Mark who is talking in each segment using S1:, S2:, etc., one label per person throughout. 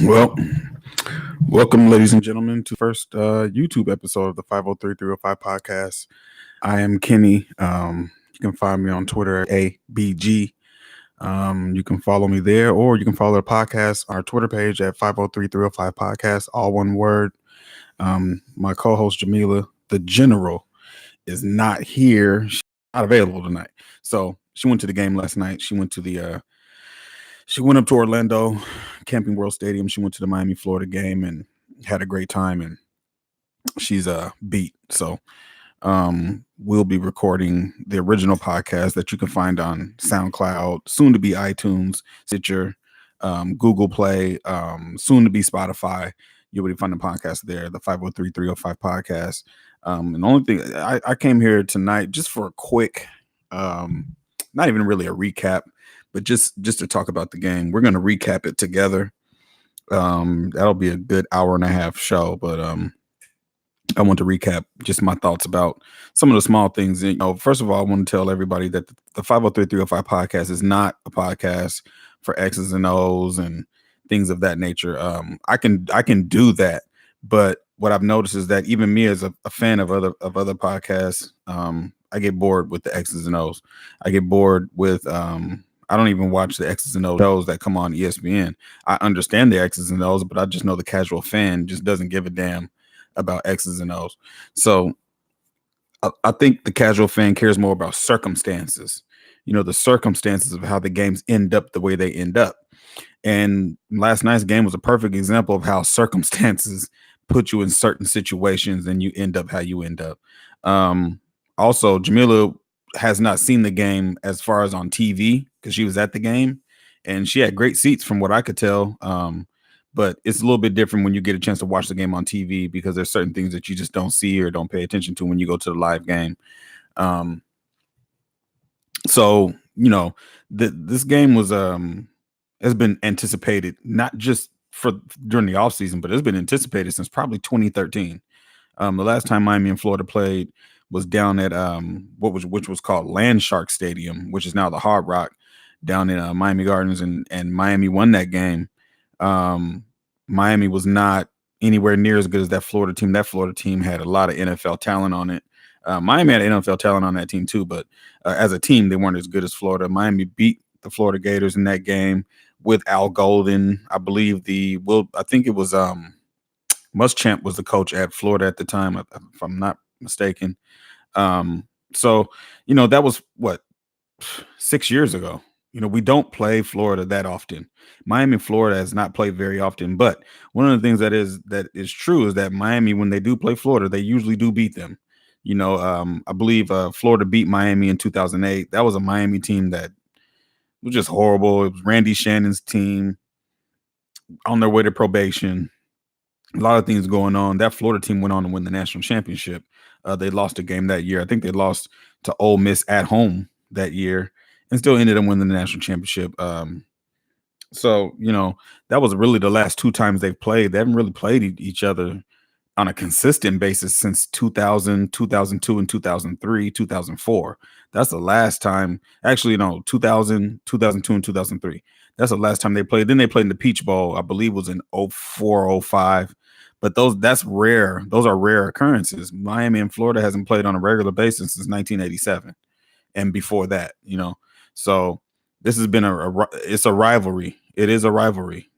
S1: Well, welcome, ladies and gentlemen, to the first YouTube episode of the 503-305 podcast. I am Kenny. You can find me on Twitter at ABG. You can follow me there, or you can follow the podcast on our Twitter page at 503-305 podcast, all one word. My co-host Jamila, the General, is not here. She's not available tonight. So she went to the game last night. She went up to Orlando, Camping World Stadium. She went to the Miami, Florida game and had a great time. And she's beat. So we'll be recording the original podcast that you can find on SoundCloud, soon to be iTunes, Stitcher, Google Play, soon to be Spotify. You'll be finding the podcast there, the 503-305 podcast. And the only thing I came here tonight just for a quick, not even really a recap, but just to talk about the game. We're going to recap it together. That'll be a good hour and a half show, but I want to recap just my thoughts about some of the small things. First of all, I want to tell everybody that the 503-305 podcast is not a podcast for X's and O's and things of that nature. I can do that, but what I've noticed is that even me as a fan of other podcasts, I get bored with the X's and O's. I get bored with I don't even watch the X's and O's shows that come on ESPN. I understand the X's and O's, but I just know the casual fan just doesn't give a damn about X's and O's. So I think the casual fan cares more about circumstances, the circumstances of how the games end up the way they end up. And last night's game was a perfect example of how circumstances put you in certain situations and you end up how you end up. Also, Jamila has not seen the game as far as on TV because she was at the game and she had great seats from what I could tell. But it's a little bit different when you get a chance to watch the game on TV because there's certain things that you just don't see or don't pay attention to when you go to the live game. So, this game was has been anticipated, not just for during the offseason, but it's been anticipated since probably 2013. The last time Miami and Florida played was down at which was called Land Shark Stadium, which is now the Hard Rock, down in Miami Gardens, and Miami won that game. Miami was not anywhere near as good as that Florida team. That Florida team had a lot of NFL talent on it. Miami had NFL talent on that team too, but as a team, they weren't as good as Florida. Miami beat the Florida Gators in that game with Al Golden. I believe I think it was Muschamp was the coach at Florida at the time, if I'm not mistaken. So that was what 6 years ago. We don't play Florida that often. Miami, Florida has not played very often, but one of the things that is true is that Miami, when they do play Florida, they usually do beat them. I believe Florida beat Miami in 2008. That was a Miami team that was just horrible. It was Randy Shannon's team on their way to probation. A lot of things going on. That Florida team went on to win the national championship. They lost a game that year. I think they lost to Ole Miss at home that year and still ended up winning the national championship. So, that was really the last two times they've played. They haven't really played each other on a consistent basis since 2000, 2002, and 2003, 2004. That's the last time. Actually, no, 2000, 2002, and 2003. That's the last time they played. Then they played in the Peach Bowl, I believe was in 04, 05. But that's rare. Those are rare occurrences. Miami and Florida hasn't played on a regular basis since 1987. And before that, So this has been it's a rivalry. It is a rivalry.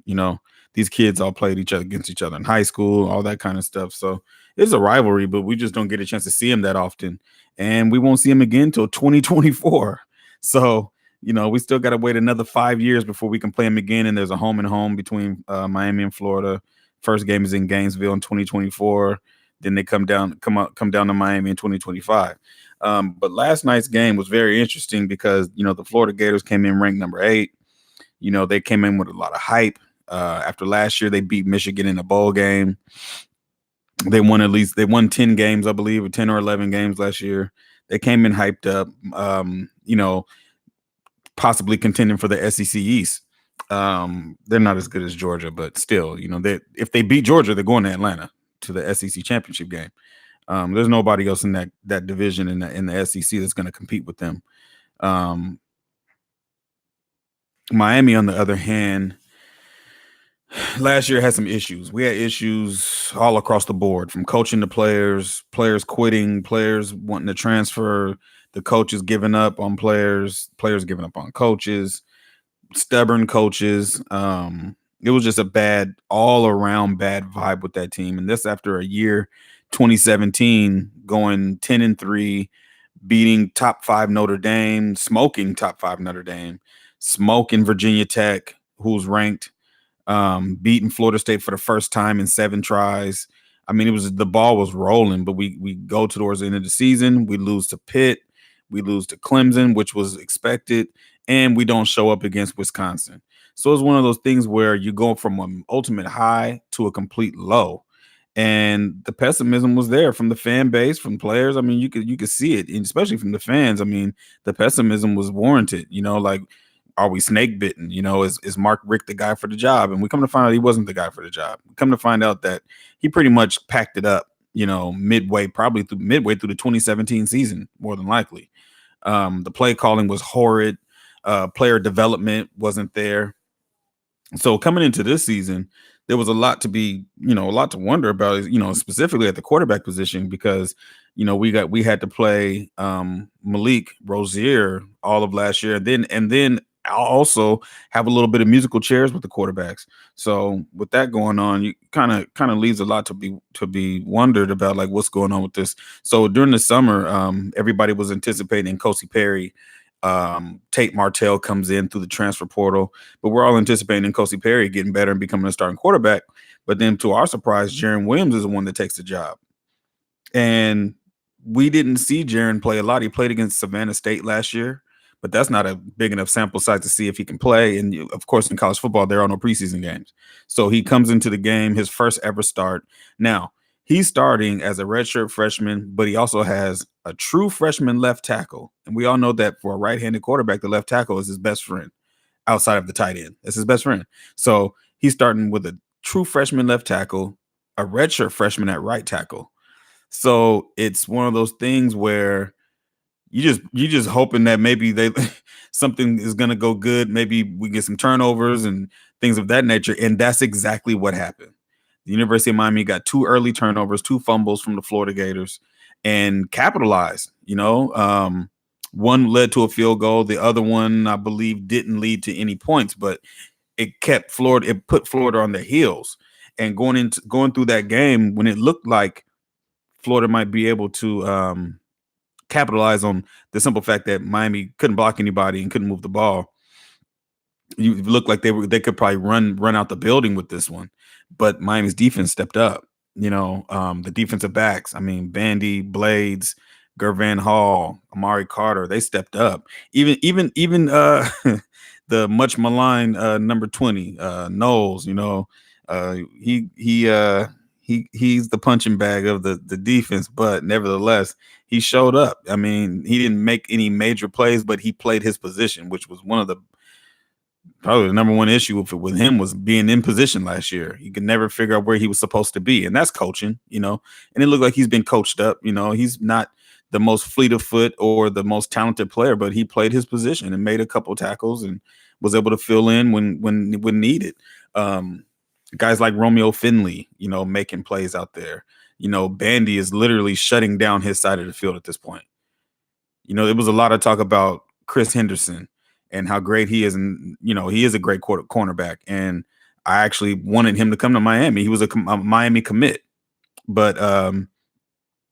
S1: These kids all played against each other in high school, all that kind of stuff. So it's a rivalry, but we just don't get a chance to see them that often. And we won't see them again until 2024. So, we still got to wait another 5 years before we can play them again. And there's a home and home between Miami and Florida. First game is in Gainesville in 2024. Then they come down to Miami in 2025. But last night's game was very interesting because, the Florida Gators came in ranked number 8. They came in with a lot of hype. After last year, they beat Michigan in a bowl game. They won 10 games, I believe, or 10 or 11 games last year. They came in hyped up, possibly contending for the SEC East. They're not as good as Georgia, but still, if they beat Georgia, they're going to Atlanta to the SEC championship game. There's nobody else in that division in the SEC that's going to compete with them. Miami, on the other hand, Last year had some issues. We had issues all across the board, from coaching to players, players quitting, players wanting to transfer, the coaches giving up on players, players giving up on coaches, stubborn coaches. It was just a bad, all around bad vibe with that team. And this after a year, 2017, going 10-3, beating top five Notre Dame, smoking top five Notre Dame, smoking Virginia Tech, who's ranked, beating Florida State for the first time in 7 tries. I mean, it was the ball was rolling, but we go towards the end of the season, we lose to Pitt, we lose to Clemson, which was expected, and we don't show up against Wisconsin. So it's one of those things where you go from an ultimate high to a complete low. And the pessimism was there from the fan base, from players. I mean, you could see it, and especially from the fans. I mean, the pessimism was warranted. Like, are we snake bitten? Is Mark Richt the guy for the job? And we come to find out he wasn't the guy for the job. We come to find out that he pretty much packed it up, probably midway through the 2017 season, more than likely. The play calling was horrid. Player development wasn't there. So coming into this season, there was a lot to be, a lot to wonder about, specifically at the quarterback position, because, we had to play Malik Rozier all of last year. And then I'll also have a little bit of musical chairs with the quarterbacks. So with that going on, you kind of leaves a lot to be wondered about, like, what's going on with this. So during the summer, everybody was anticipating Kosi Perry. Tate Martell comes in through the transfer portal, but we're all anticipating Kosi Perry getting better and becoming a starting quarterback. But then, to our surprise, Jaron Williams is the one that takes the job. And we didn't see Jaron play a lot. He played against Savannah State last year, but that's not a big enough sample size to see if he can play. And of course, in college football, there are no preseason games. So he comes into the game, his first ever start. Now, he's starting as a redshirt freshman, but he also has a true freshman left tackle. And we all know that for a right-handed quarterback, the left tackle is his best friend outside of the tight end. That's his best friend. So he's starting with a true freshman left tackle, a redshirt freshman at right tackle. So it's one of those things where you just hoping that maybe they something is gonna go good. Maybe we get some turnovers and things of that nature. And that's exactly what happened. The University of Miami got 2 early turnovers, 2 fumbles from the Florida Gators, and capitalized. One led to a field goal. The other one, I believe, didn't lead to any points, but it kept Florida. It put Florida on their heels. And going through that game, when it looked like Florida might be able to capitalize on the simple fact that Miami couldn't block anybody and couldn't move the ball, you look like they could probably run out the building with this one. But Miami's defense stepped up. The defensive backs, I mean, Bandy, Blades, Gervan Hall, Amari Carter, they stepped up. Even the much maligned number 20, Knowles, he's the punching bag of the defense, but nevertheless, he showed up. I mean, he didn't make any major plays, but he played his position, which was probably the number one issue with him, was being in position last year. He could never figure out where he was supposed to be, and that's coaching, and it looked like he's been coached up. He's not the most fleet of foot or the most talented player, but he played his position and made a couple tackles and was able to fill in when needed. Guys like Romeo Finley, making plays out there. Bandy is literally shutting down his side of the field at this point. There was a lot of talk about Chris Henderson and how great he is. And, he is a great cornerback. And I actually wanted him to come to Miami. He was a Miami commit, but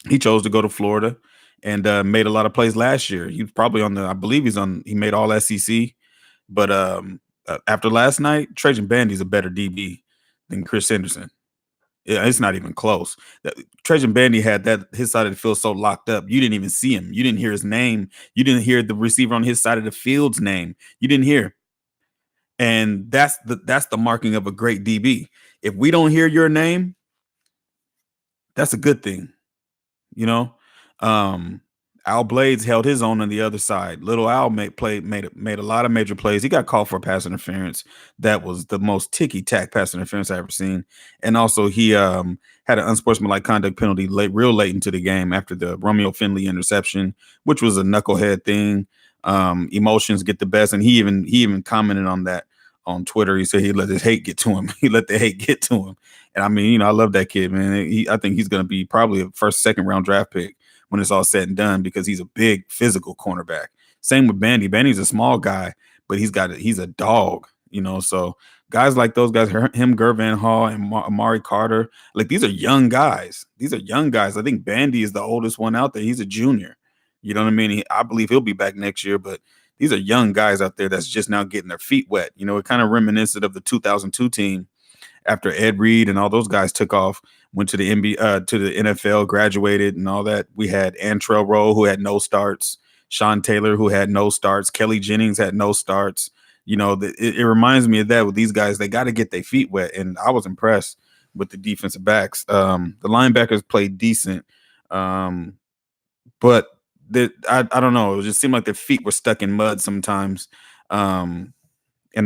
S1: he chose to go to Florida and made a lot of plays last year. He was probably he made all SEC. But after last night, Trajan Bandy's a better DB than Chris Henderson. Yeah, it's not even close. Trajan Bandy had his side of the field so locked up, you didn't even see him. You didn't hear his name. You didn't hear the receiver on his side of the field's name. You didn't hear. And that's the marking of a great DB. If we don't hear your name, that's a good thing. Al Blades held his own on the other side. Little Al made a lot of major plays. He got called for pass interference. That was the most ticky-tack pass interference I ever seen. And also he had an unsportsmanlike conduct penalty real late into the game after the Romeo Finley interception, which was a knucklehead thing. Emotions get the best, and he even commented on that on Twitter. He said he let his hate get to him. He let the hate get to him. And I mean, I love that kid, man. I think he's going to be probably a first, second round draft pick when it's all said and done because he's a big physical cornerback. Same with Bandy. Bandy's a small guy, but he's a dog. So guys like those guys, him, Gervan Hall, and Amari Carter, like these are young guys. These are young guys. I think Bandy is the oldest one out there. He's a junior. You know what I mean? I believe he'll be back next year, but these are young guys out there that's just now getting their feet wet. It kind of reminiscent of the 2002 team after Ed Reed and all those guys took off, went to the to the NFL, graduated, and all that. We had Antrell Rowe, who had no starts, Sean Taylor, who had no starts, Kelly Jennings had no starts. It reminds me of that with these guys. They got to get their feet wet, and I was impressed with the defensive backs. The linebackers played decent, but I don't know. It just seemed like their feet were stuck in mud sometimes. And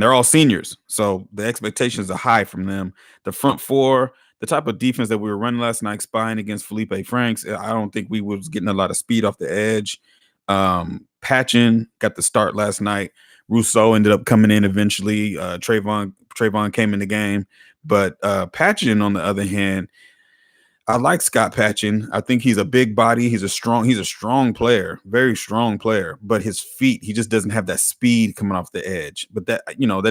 S1: they're all seniors, so the expectations are high from them. The front four, the type of defense that we were running last night, spying against Felipe Franks, I don't think we was getting a lot of speed off the edge. Patchen got the start last night. Rousseau ended up coming in eventually. Trayvon came in the game, but Patchen, on the other hand, I like Scott Patchen. I think he's a big body. He's a strong player, very strong player. But his feet, he just doesn't have that speed coming off the edge. But that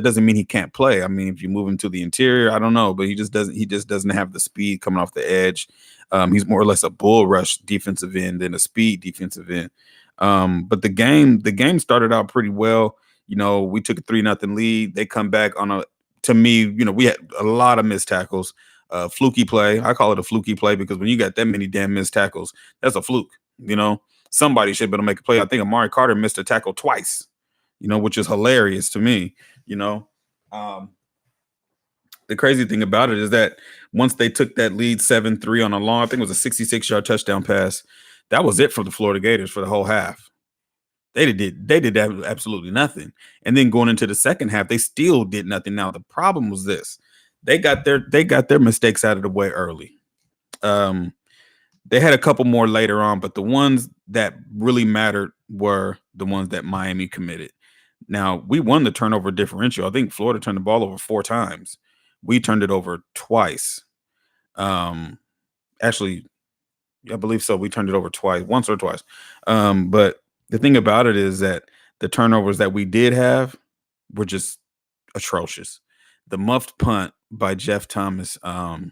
S1: doesn't mean he can't play. I mean, if you move him to the interior, I don't know, but he just doesn't have the speed coming off the edge. He's more or less a bull rush defensive end than a speed defensive end. But the game started out pretty well. We took a 3-0 lead. They come back to me, we had a lot of missed tackles. Fluky play. I call it a fluky play because when you got that many damn missed tackles, that's a fluke. Somebody should be able to make a play. I think Amari Carter missed a tackle twice, which is hilarious to me. The crazy thing about it is that once they took that lead 7-3 on a long, I think it was a 66-yard touchdown pass. That was it for the Florida Gators for the whole half. They did absolutely nothing. And then going into the second half, they still did nothing. Now the problem was this. They got their mistakes out of the way early. They had a couple more later on, but the ones that really mattered were the ones that Miami committed. Now, we won the turnover differential. I think Florida turned the ball over 4 times. We turned it over twice. Actually, I believe so. We turned it over once or twice. But the thing about it is that the turnovers that we did have were just atrocious. The muffed punt by Jeff Thomas. I'll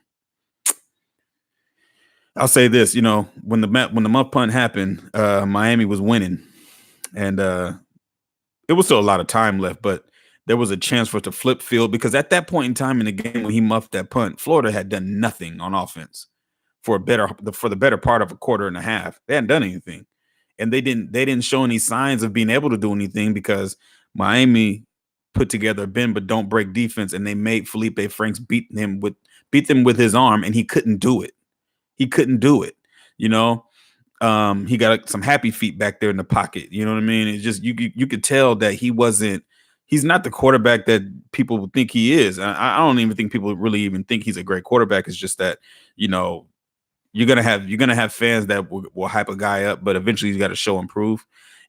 S1: say this, when the muff punt happened, Miami was winning, and it was still a lot of time left, but there was a chance for it to flip field because at that point in time in the game when he muffed that punt, Florida had done nothing on offense for the better part of a quarter and a half. They hadn't done anything, and they didn't show any signs of being able to do anything because Miami put together a bend but don't break defense, and they made Felipe Franks beat them with his arm, and he couldn't do it. He got some happy feet back there in the pocket. You know what I mean? It's just you could tell that he's not the quarterback that people would think he is. I don't even think people really even think he's a great quarterback. It's just that, you're gonna have fans that will hype a guy up, but eventually he's got to show and prove.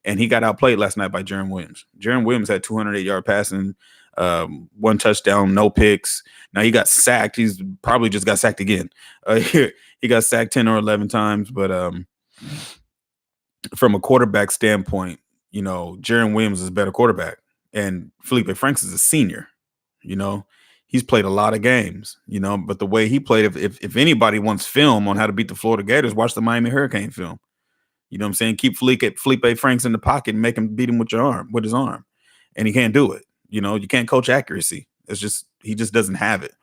S1: And he got outplayed last night by Jaron Williams. Jaron Williams had 208-yard passing, 1 touchdown, no picks. Now he got sacked. He's probably just got sacked again. He got sacked 10 or 11 times. But from a quarterback standpoint, Jaron Williams is a better quarterback, and Felipe Franks is a senior. He's played a lot of games. But the way he played, if anybody wants film on how to beat the Florida Gators, watch the Miami Hurricane film. You know what I'm saying? Keep Felipe Franks in the pocket and make him beat him with his arm. And he can't do it. You can't coach accuracy. He just doesn't have it.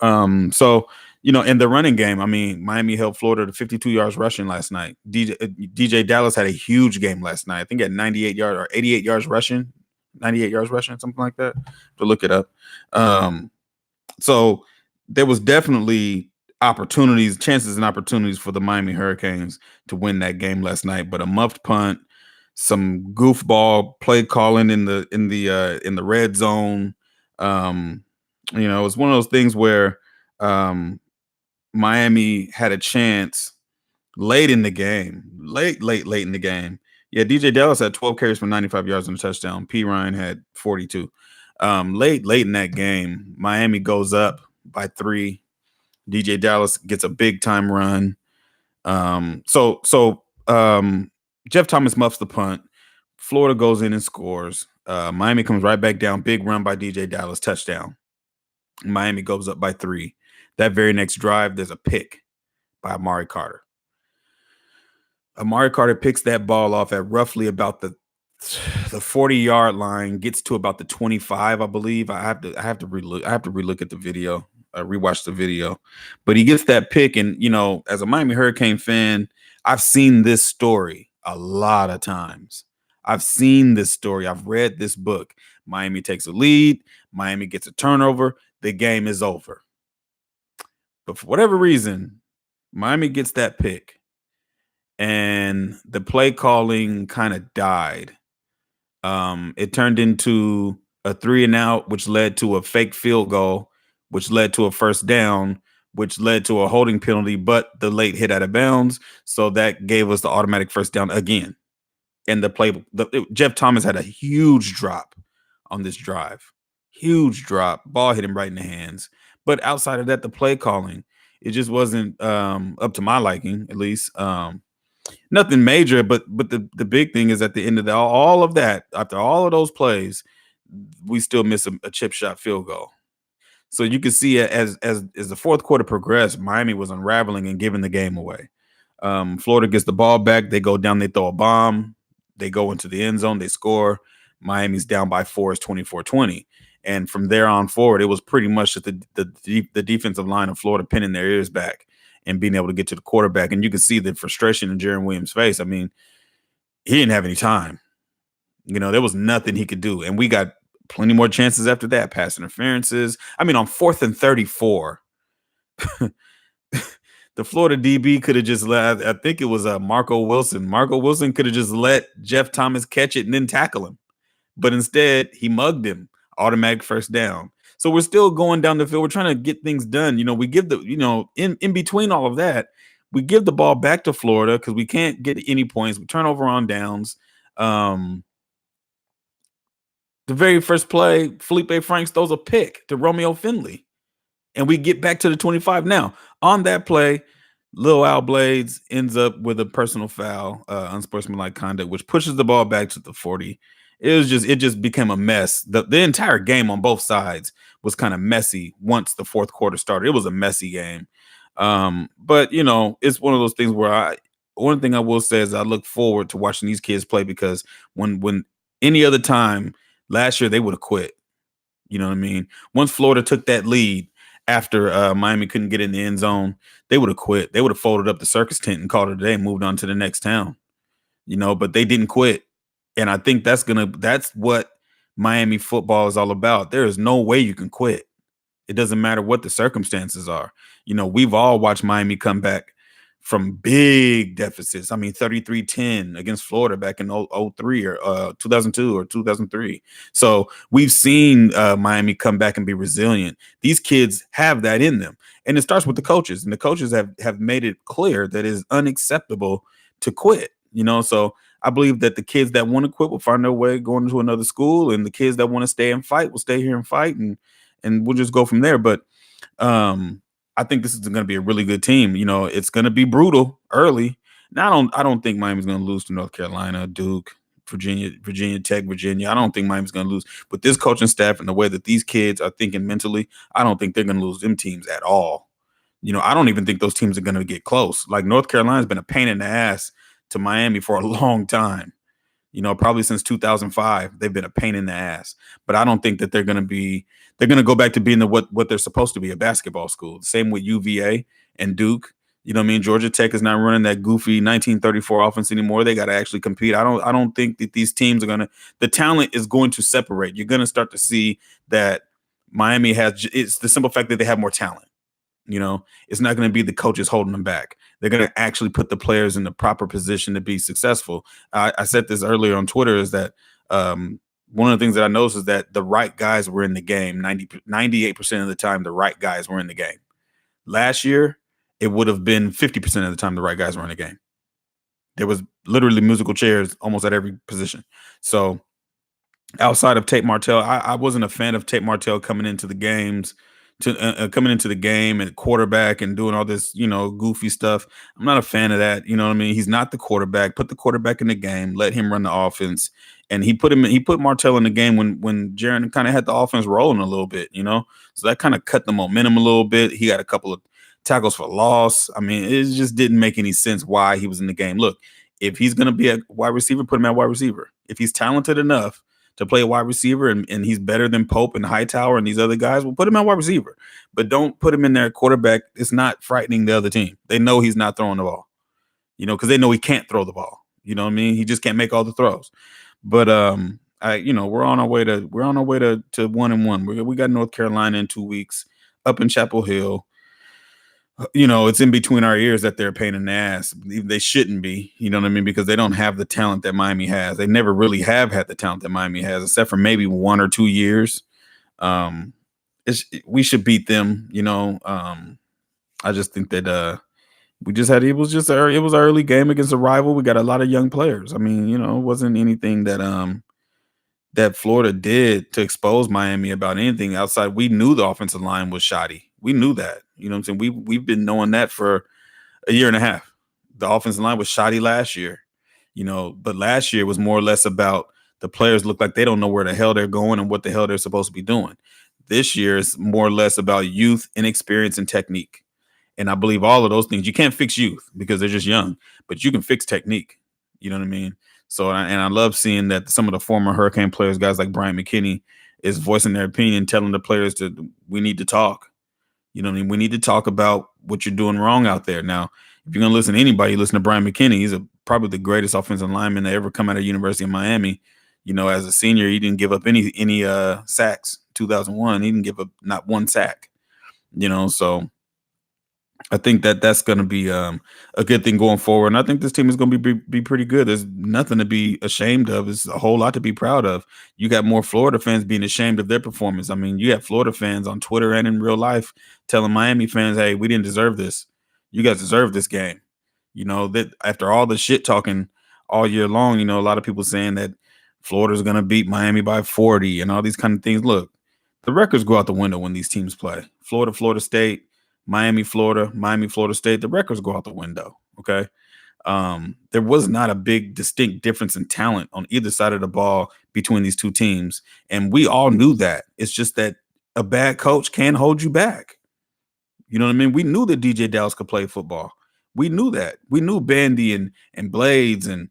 S1: So, in the running game, I mean, Miami held Florida to 52 yards rushing last night. DJ Dallas had a huge game last night. I think he had 98 yards or 88 yards rushing, 98 yards rushing, something like that. To look it up. So there was definitely chances and opportunities for the Miami Hurricanes to win that game last night, but a muffed punt, some goofball play calling in the red zone. It's one of those things where Miami had a chance late in the game. Late in the game. Yeah, DJ Dallas had 12 carries for 95 yards and a touchdown. P. Ryan had 42. Late in that game, Miami goes up by 3. DJ Dallas gets a big time run. So Jeff Thomas muffs the punt. Florida goes in and scores. Miami comes right back down. Big run by DJ Dallas, touchdown. Miami goes up by 3. That very next drive, there's a pick by Amari Carter. Amari Carter picks that ball off at roughly about the 40-yard line, gets to about the 25, I believe. I have to relook at the video, rewatch the video. But he gets that pick, and as a Miami Hurricane fan, I've seen this story a lot of times. I've seen this story. I've read this book. Miami takes a lead. Miami gets a turnover. The game is over. But for whatever reason, Miami gets that pick, and the play calling kind of died. It turned into a 3-and-out, which led to a fake field goal, which led to a first down, which led to a holding penalty, but the late hit out of bounds. So that gave us the automatic first down again. And Jeff Thomas had a huge drop on this drive. Huge drop. Ball hit him right in the hands. But outside of that, the play calling, it just wasn't up to my liking, at least. Nothing major, but the big thing is at the end of all of that, after all of those plays, we still miss a chip shot field goal. So you can see as the fourth quarter progressed, Miami was unraveling and giving the game away. Florida gets the ball back. They go down. They throw a bomb. They go into the end zone. They score. Miami's down by 4. It's 24-20. And from there on forward, it was pretty much the defensive line of Florida pinning their ears back and being able to get to the quarterback. And you can see the frustration in Jaron Williams' face. I mean, he didn't have any time. There was nothing he could do. And we got plenty more chances after that. Pass interferences. I mean, on 4th and 34, the Florida DB could have just let, I think it was Marco Wilson. Marco Wilson could have just let Jeff Thomas catch it and then tackle him. But instead, he mugged him. Automatic first down. So we're still going down the field. We're trying to get things done. We give in between all of that, we give the ball back to Florida because we can't get any points. We turn over on downs. The very first play, Felipe Franks throws a pick to Romeo Finley. And we get back to the 25. Now, on that play, Lil Al Blades ends up with a personal foul, unsportsmanlike conduct, which pushes the ball back to the 40. It just became a mess. The entire game on both sides was kind of messy once the fourth quarter started. It was a messy game. But it's one of those things where one thing I will say is I look forward to watching these kids play, because when any other time last year, they would have quit. You know what I mean? Once Florida took that lead after Miami couldn't get in the end zone, they would have quit. They would have folded up the circus tent and called it a day and moved on to the next town. But they didn't quit. And I think that's what Miami football is all about. There is no way you can quit. It doesn't matter what the circumstances are. We've all watched Miami come back from big deficits. I mean, 33-10 against Florida back in 03 or 2002 or 2003. So we've seen Miami come back and be resilient. These kids have that in them. And it starts with the coaches. And the coaches have made it clear that it is unacceptable to quit. So I believe that the kids that want to quit will find their way going to another school, and the kids that want to stay and fight will stay here and fight, and we'll just go from there. But I think this is going to be a really good team. It's going to be brutal early. Now, I don't think Miami's going to lose to North Carolina, Duke, Virginia Tech, Virginia. I don't think Miami's going to lose. But this coaching staff and the way that these kids are thinking mentally, I don't think they're going to lose them teams at all. I don't even think those teams are going to get close. Like North Carolina's been a pain in the ass to Miami for a long time. Probably since 2005, they've been a pain in the ass. But I don't think that they're going to go back to being what they're supposed to be, a basketball school. Same with UVA and Duke. Georgia Tech is not running that goofy 1934 offense anymore. They got to actually compete. I don't think that these teams are the talent is going to separate. You're going to start to see that Miami it's the simple fact that they have more talent. It's not going to be the coaches holding them back. They're going to actually put the players in the proper position to be successful. I said this earlier on Twitter, is that one of the things that I noticed is that the right guys were in the game 98% of the time. The right guys were in the game. Last year, it would have been 50% of the time the right guys were in the game. There was literally musical chairs almost at every position. So outside of Tate Martell, I wasn't a fan of Tate Martell coming into the games coming into the game and quarterback and doing all this, goofy stuff. I'm not a fan of that. You know what I mean? He's not the quarterback. Put the quarterback in the game. Let him run the offense. And he put Martell in the game when Jaron kind of had the offense rolling a little bit. So that kind of cut the momentum a little bit. He got a couple of tackles for loss. I mean, it just didn't make any sense why he was in the game. Look, if he's gonna be a wide receiver, put him at wide receiver. If he's talented enough to play a wide receiver and he's better than Pope and Hightower and these other guys, we'll put him at wide receiver. But don't put him in there at quarterback. It's not frightening the other team. They know he's not throwing the ball, because they know he can't throw the ball. You know what I mean? He just can't make all the throws. But we're on our way to 1-1. We got North Carolina in 2 weeks up in Chapel Hill. It's in between our ears that they're a pain in the ass. They shouldn't be, you know what I mean? Because they don't have the talent that Miami has. They never really have had the talent that Miami has, except for maybe 1 or 2 years. We should beat them, I just think that it was an early game against a rival. We got a lot of young players. I mean, it wasn't anything that Florida did to expose Miami about anything outside. We knew the offensive line was shoddy. We knew that. You know what I'm saying? We've been knowing that for a year and a half. The offensive line was shoddy last year, but last year was more or less about the players look like they don't know where the hell they're going and what the hell they're supposed to be doing. This year is more or less about youth, inexperience, and technique. And I believe all of those things. You can't fix youth because they're just young, but you can fix technique. You know what I mean? So, and I love seeing that some of the former Hurricane players, guys like Brian McKinney, is voicing their opinion, telling the players we need to talk. You know what I mean? We need to talk about what you're doing wrong out there. Now, if you're going to listen to anybody, listen to Brian McKinney. He's probably the greatest offensive lineman to ever come out of University of Miami. As a senior, he didn't give up any sacks. 2001, he didn't give up not one sack. So I think that's going to be a good thing going forward. And I think this team is going to be pretty good. There's nothing to be ashamed of. It's a whole lot to be proud of. You got more Florida fans being ashamed of their performance. I mean, you have Florida fans on Twitter and in real life telling Miami fans, hey, we didn't deserve this. You guys deserve this game. That after all the shit talking all year long, a lot of people saying that Florida's going to beat Miami by 40 and all these kind of things. Look, the records go out the window when these teams play. Florida State, Miami, Florida State, the records go out the window. Okay. There was not a big distinct difference in talent on either side of the ball between these two teams. And we all knew that. It's just that a bad coach can hold you back. You know what I mean? We knew that DJ Dallas could play football. We knew that. We knew Bandy and Blades and,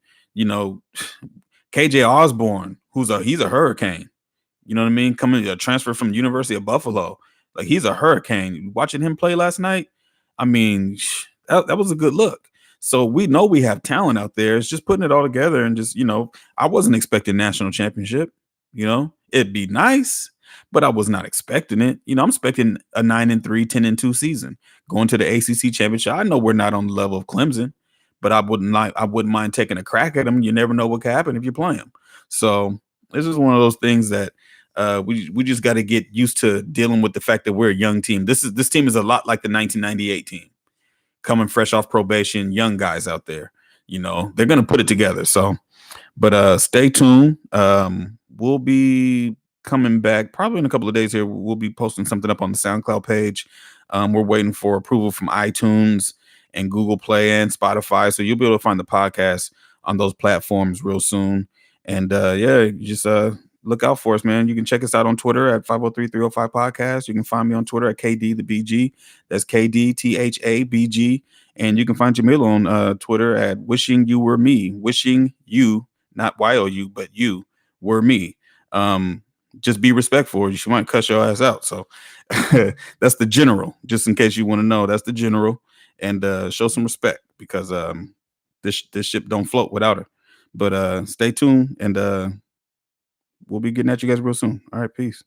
S1: KJ Osborne, he's a hurricane. You know what I mean? Coming a transfer from University of Buffalo. Like, he's a hurricane. Watching him play last night, I mean, that was a good look. So we know we have talent out there. It's just putting it all together and just, I wasn't expecting national championship. It'd be nice, but I was not expecting it. I'm expecting a 9-3, 10-2 season going to the ACC championship. I know we're not on the level of Clemson, but I wouldn't mind taking a crack at them. You never know what could happen if you play them. So this is one of those things that we just got to get used to dealing with the fact that we're a young team. This team is a lot like the 1998 team, coming fresh off probation, young guys out there. They're gonna put it together. So, but stay tuned. We'll be coming back probably in a couple of days here. We'll be posting something up on the SoundCloud page. We're waiting for approval from iTunes and Google Play and Spotify, so you'll be able to find the podcast on those platforms real soon. And just look out for us, man. You can check us out on Twitter at 503-305 Podcast. You can find me on Twitter at KD the BG. That's KDTHABG. And you can find Jamila on Twitter at Wishing You Were Me. Wishing you, not YOU, but you were me. Just be respectful. She might cuss your ass out. So that's the general. Just in case you want to know, that's the general. And show some respect because this ship don't float without her. But stay tuned and we'll be getting at you guys real soon. All right, peace.